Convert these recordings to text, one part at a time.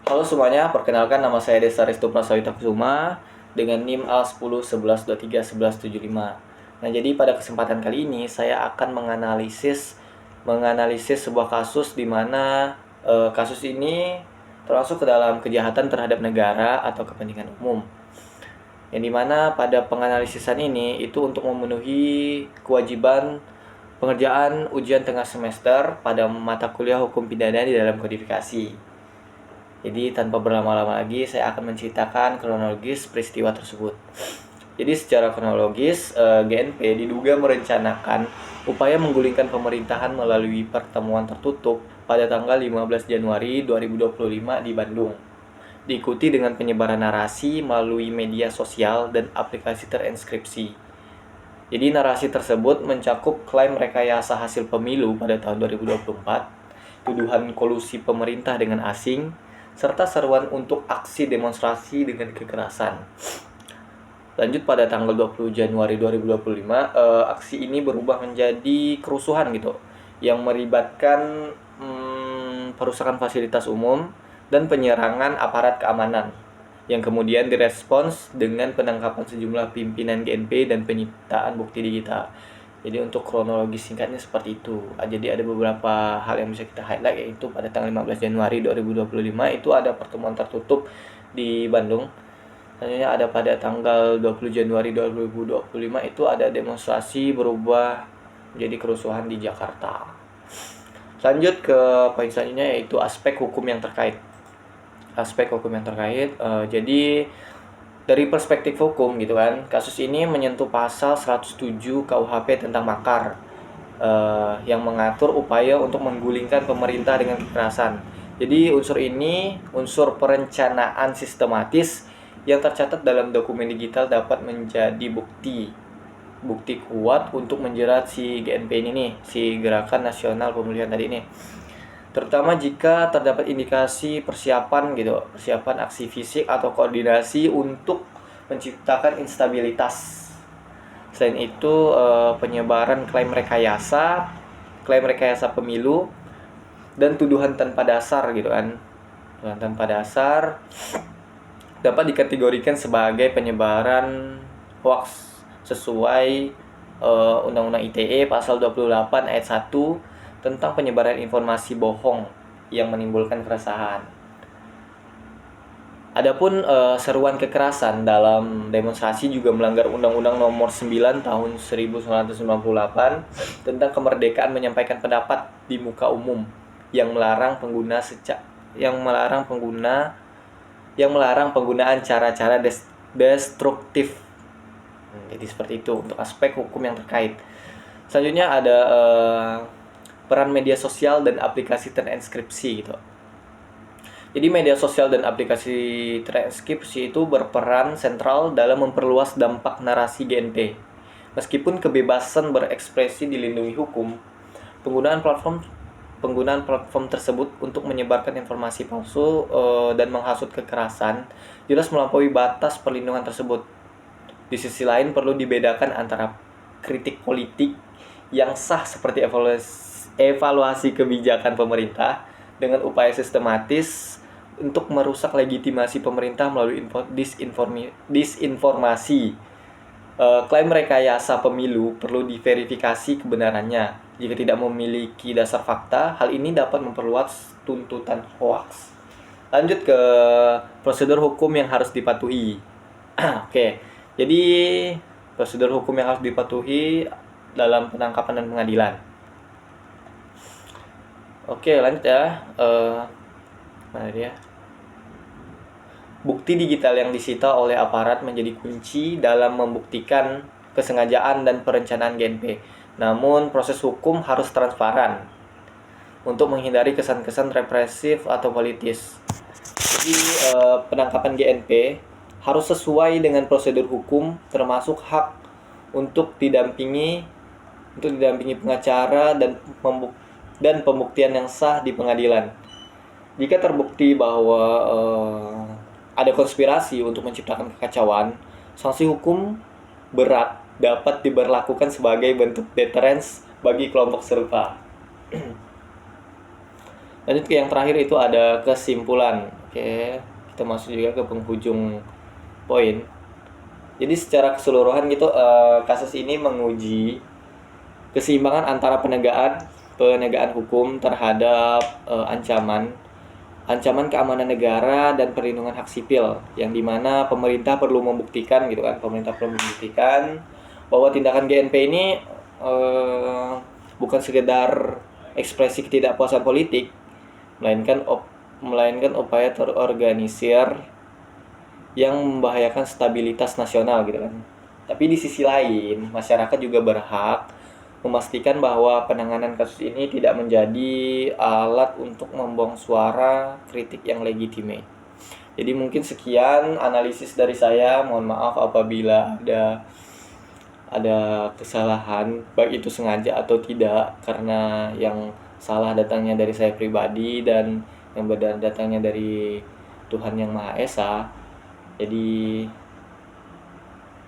Halo semuanya, perkenalkan nama saya Desa Restu Prasawita Kusuma dengan NIM A10 11 23 11 75. Nah, jadi pada kesempatan kali ini saya akan menganalisis sebuah kasus di mana kasus ini termasuk ke dalam kejahatan terhadap negara atau kepentingan umum. Yang dimana pada penganalisisan ini itu untuk memenuhi kewajiban pengerjaan ujian tengah semester pada mata kuliah hukum pidana di dalam kodifikasi. Jadi tanpa berlama-lama lagi saya akan menceritakan kronologis peristiwa tersebut. Jadi secara kronologis GNP diduga merencanakan upaya menggulingkan pemerintahan melalui pertemuan tertutup pada tanggal 15 Januari 2025 di Bandung. Diikuti dengan penyebaran narasi melalui media sosial dan aplikasi terenskripsi. Jadi narasi tersebut mencakup klaim rekayasa hasil pemilu pada tahun 2024, tuduhan kolusi pemerintah dengan asing, serta seruan untuk aksi demonstrasi dengan kekerasan. Lanjut pada tanggal 20 Januari 2025, aksi ini berubah menjadi kerusuhan gitu, yang melibatkan perusakan fasilitas umum dan penyerangan aparat keamanan, yang kemudian direspons dengan penangkapan sejumlah pimpinan GNP dan penyitaan bukti digital. Jadi untuk kronologi singkatnya seperti itu. Jadi ada beberapa hal yang bisa kita highlight, yaitu pada tanggal 15 Januari 2025 itu ada pertemuan tertutup di Bandung. Selanjutnya ada pada tanggal 20 Januari 2025 itu ada demonstrasi berubah menjadi kerusuhan di Jakarta. Lanjut ke poin selanjutnya, yaitu aspek hukum yang terkait. Jadi dari perspektif hukum gitu kan, kasus ini menyentuh pasal 107 KUHP tentang makar yang mengatur upaya untuk menggulingkan pemerintah dengan kekerasan. Jadi unsur ini unsur perencanaan sistematis yang tercatat dalam dokumen digital dapat menjadi bukti kuat untuk menjerat si GNP ini nih, si Gerakan Nasional Pemulihan tadi ini. Terutama jika terdapat indikasi persiapan aksi fisik atau koordinasi untuk menciptakan instabilitas. Selain itu, penyebaran klaim rekayasa pemilu dan tuduhan tanpa dasar gitu kan. Tuduhan tanpa dasar dapat dikategorikan sebagai penyebaran hoax sesuai Undang-Undang ITE pasal 28 ayat 1 tentang penyebaran informasi bohong yang menimbulkan keresahan. Adapun seruan kekerasan dalam demonstrasi juga melanggar Undang-Undang Nomor 9 Tahun 1998 tentang kemerdekaan menyampaikan pendapat di muka umum yang melarang penggunaan cara-cara destruktif. Jadi seperti itu untuk aspek hukum yang terkait. Selanjutnya ada peran media sosial dan aplikasi terenskripsi gitu. Jadi media sosial dan aplikasi terenskripsi itu berperan sentral dalam memperluas dampak narasi GNP. Meskipun kebebasan berekspresi dilindungi hukum, penggunaan platform tersebut untuk menyebarkan informasi palsu dan menghasut kekerasan jelas melampaui batas perlindungan tersebut. Di sisi lain perlu dibedakan antara kritik politik yang sah seperti evaluasi kebijakan pemerintah dengan upaya sistematis untuk merusak legitimasi pemerintah melalui disinformasi. Klaim rekayasa pemilu perlu diverifikasi kebenarannya. Jika tidak memiliki dasar fakta, hal ini dapat memperluas tuntutan hoaks. Lanjut ke prosedur hukum yang harus dipatuhi. Oke, jadi prosedur hukum yang harus dipatuhi dalam penangkapan dan pengadilan. Oke, lanjut ya. Mana dia? Bukti digital yang disita oleh aparat menjadi kunci dalam membuktikan kesengajaan dan perencanaan GNP. Namun, proses hukum harus transparan untuk menghindari kesan-kesan represif atau politis. Jadi, penangkapan GNP harus sesuai dengan prosedur hukum, termasuk hak untuk didampingi pengacara dan pembuktian yang sah di pengadilan. Jika terbukti bahwa ada konspirasi untuk menciptakan kekacauan, sanksi hukum berat dapat diberlakukan sebagai bentuk deterrence bagi kelompok serupa. Lanjut ke yang terakhir, itu ada kesimpulan. Oke, kita masuk juga ke penghujung poin. Jadi secara keseluruhan gitu, kasus ini menguji keseimbangan antara penegakan hukum terhadap ancaman keamanan negara dan perlindungan hak sipil, yang dimana pemerintah perlu membuktikan gitu kan, bahwa tindakan GNP ini bukan sekedar ekspresi ketidakpuasan politik, melainkan upaya terorganisir yang membahayakan stabilitas nasional gitu kan. Tapi di sisi lain, masyarakat juga berhak memastikan bahwa penanganan kasus ini tidak menjadi alat untuk membuang suara kritik yang legitimate. Jadi mungkin sekian analisis dari saya. Mohon maaf apabila ada kesalahan, baik itu sengaja atau tidak, karena yang salah datangnya dari saya pribadi dan yang benar datangnya dari Tuhan Yang Maha Esa. Jadi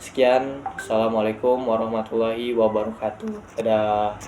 sekian, assalamualaikum warahmatullahi wabarakatuh. Dadah.